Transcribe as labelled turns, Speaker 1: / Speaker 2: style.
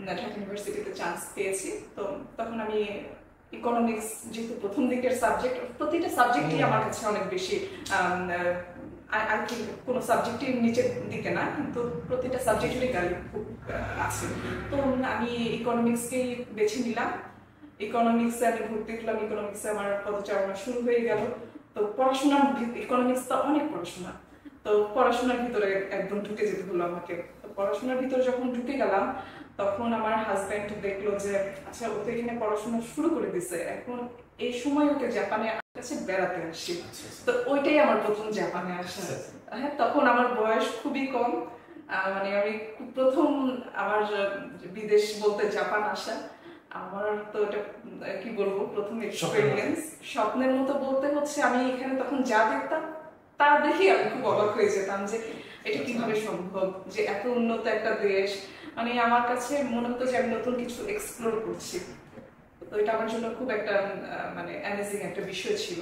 Speaker 1: ঢাকা ইউনিভার্সিটিতে চান্স পেয়েছি। তো তখন আমি ইকোনমিক্স যেহেতু প্রথম দিকের সাবজেক্ট, প্রতিটা সাবজেক্টই আমার কাছে অনেক বেশি আর কি, কোনো সাবজেক্টই নিচের দিকে না, কিন্তু প্রতিটা সাবজেক্টেরই ভ্যালু খুব আছে। তো আমি ইকোনমিক্সকেই বেছে নিলাম। ইকোনমিক্সে আমি ভর্তি হলাম, ইকোনমিক্সে আমার পদচারণা শুরু হয়ে গেল। তো পড়াশোনার ইকোনমিক্সটা অনেক পড়াশোনা, তো পড়াশোনার ভিতরে একদম ঢুকে যেতে হলো আমাকে। তো পড়াশোনার ভিতরে যখন ঢুকে গেলাম তখন আমার হাজব্যান্ড দেখলো যে আচ্ছা ও তো এখানে পড়াশোনা শুরু করে দিছে, এখন এই সময় ওকে জাপানে কাছে বেড়াতে আসি। তো ওইটাই আমার প্রথম জাপানে আসা। হ্যাঁ, তখন আমার বয়স খুবই কম, মানে আমি প্রথম আমার বিদেশ বলতে জাপান আসা। আমার তো এটা কি বলবো, প্রথম এক্সপেরিয়েন্স, স্বপ্নের মতো বলতে হচ্ছে। আমি এখানে তখন যা দেখতাম তা দেখি আমি খুব অবাক হয়ে যেতাম যে এটা কিভাবে সম্ভব, যে এত উন্নত একটা দেশ। মানে আমার কাছে মনে হতো যে আমি নতুন কিছু এক্সপ্লোর করছি। তো এটা আমার জন্য খুব একটা মানে অ্যামেজিং একটা বিষয় ছিল।